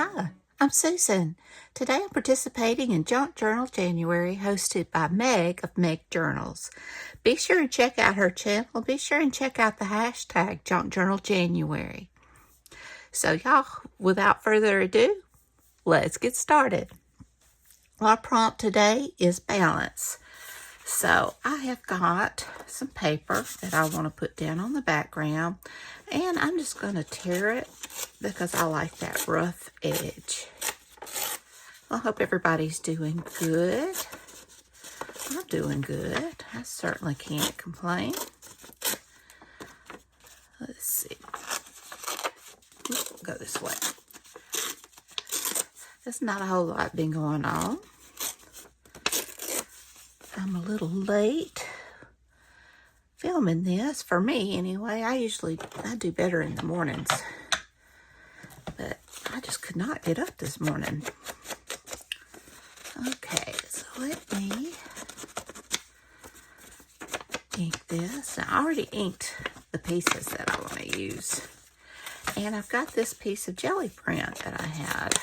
Hi, I'm Susan. Today I'm participating in Junk Journal January, hosted by Meg of Meg Journals. Be sure and check out her channel. Be sure and check out the hashtag Junk Journal January. So y'all, without further ado, let's get started. Our prompt today is balance. So I have got some paper that I want to put down on the background, and I'm just going to tear it because I like that rough edge. I hope everybody's doing good. I'm doing good. I certainly can't complain. Let's see. Go this way. There's not a whole lot been going on. I'm a little late filming this, for me anyway. I do better in the mornings, but I just could not get up this morning. Okay, so let me ink this. I already inked the pieces that I want to use, and I've got this piece of jelly print that I had.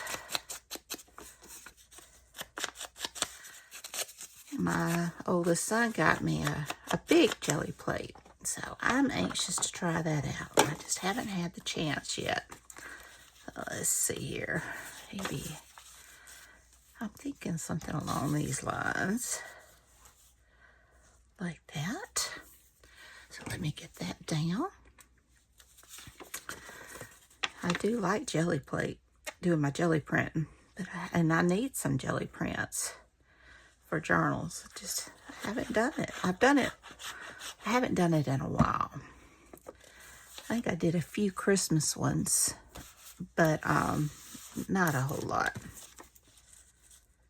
My oldest son got me a big jelly plate, so I'm anxious to try that out. I just haven't had the chance yet. Let's see here. Maybe I'm thinking something along these lines, like that. So let me get that down. I do like jelly plate, doing my jelly printing, but I need some jelly prints for journals. I haven't done it. I haven't done it in a while. I think I did a few Christmas ones, but not a whole lot.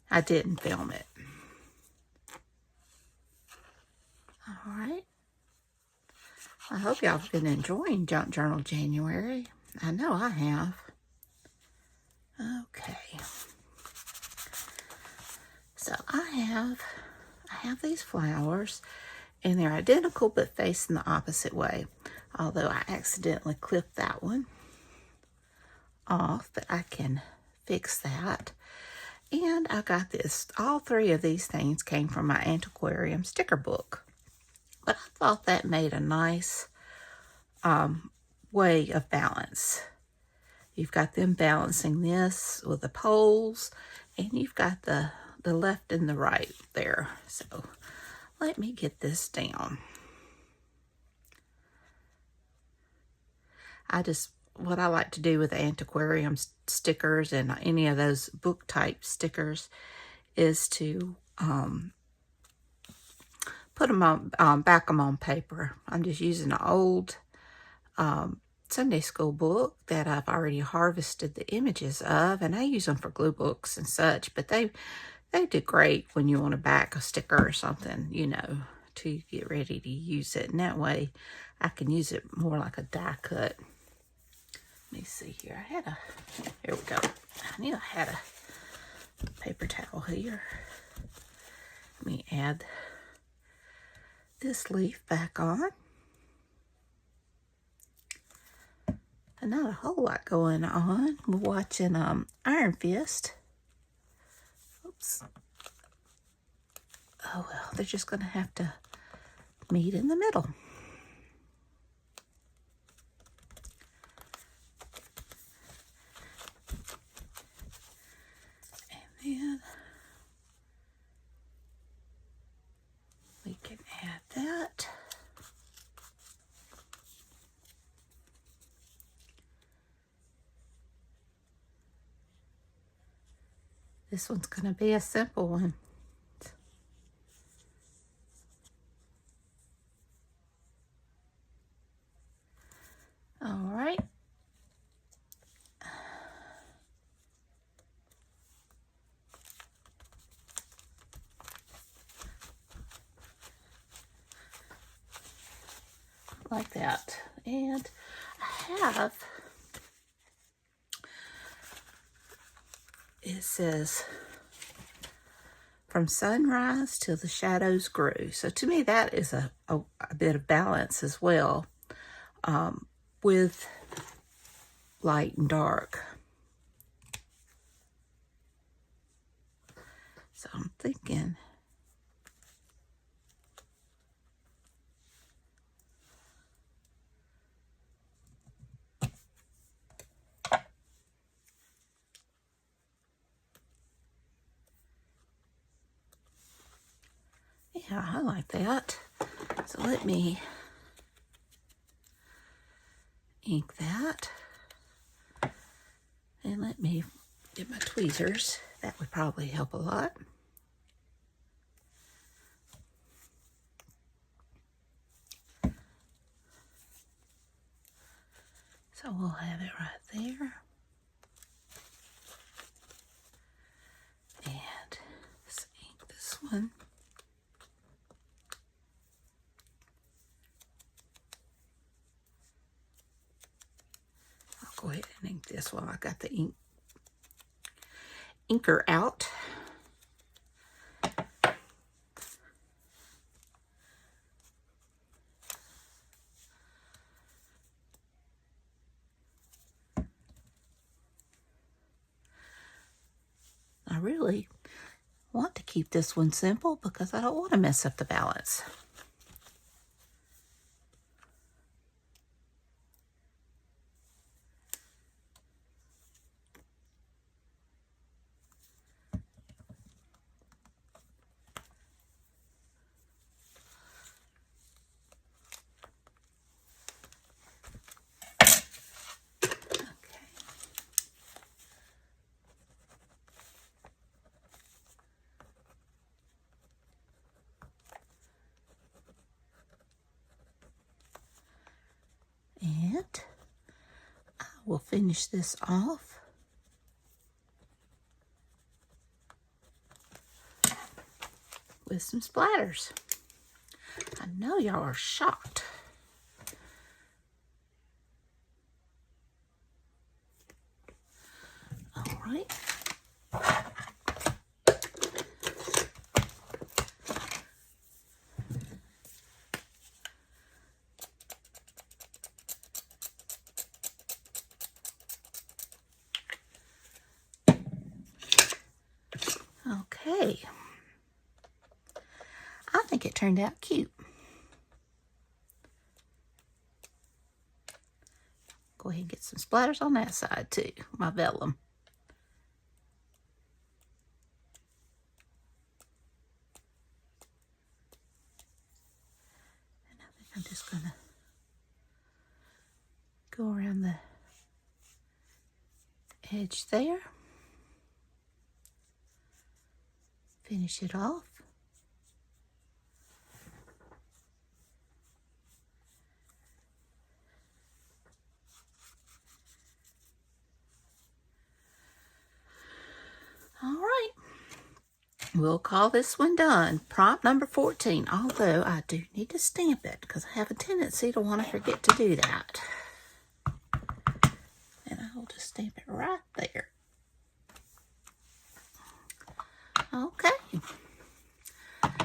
I didn't film it. All right. I hope y'all have been enjoying Junk Journal January. I know I have. Okay. So I have these flowers, and they're identical but facing the opposite way. Although I accidentally clipped that one off, but I can fix that. And I got this. All three of these things came from my antiquarium sticker book. But I thought that made a nice way of balance. You've got them balancing this with the poles, and you've got the left and the right there. So let me get this down. What I like to do with the antiquarium stickers and any of those book type stickers is to put them on, back them on paper. I'm just using an old Sunday school book that I've already harvested the images of, and I use them for glue books and such, but they do great when you want to back a sticker or something, to get ready to use it. And that way I can use it more like a die cut. Let me see here. Here we go. I knew I had a paper towel here. Let me add this leaf back on. And not a whole lot going on. We're watching Iron Fist. Oops. Oh well, they're just going to have to meet in the middle. And then we can add that. This one's going to be a simple one. All right. Like that. And I have, it says, from sunrise till the shadows grew. So to me, that is a bit of balance as well, with light and dark. So I'm thinking, yeah, I like that. So let me ink that. And let me get my tweezers. That would probably help a lot. So we'll have it right there. And let's ink this one. I'll go ahead and ink this while I got the inker out. I really want to keep this one simple because I don't want to mess up the balance. And I will finish this off with some splatters. I know y'all are shocked. All right. Okay. I think it turned out cute. Go ahead and get some splatters on that side too, my vellum. And I think I'm just gonna go around the edge there. Finish it off. All right. We'll call this one done. Prompt number 14, although I do need to stamp it because I have a tendency to want to forget to do that. And I'll just stamp it right there. Okay.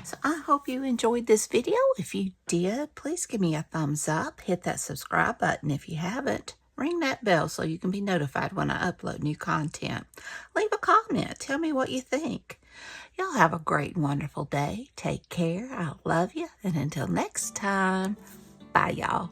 So I hope you enjoyed this video. If you did, please give me a thumbs up. Hit that subscribe button if you haven't. Ring that bell so you can be notified when I upload new content. Leave a comment. Tell me what you think. Y'all have a great, wonderful day. Take care. I love you. And until next time, bye, y'all.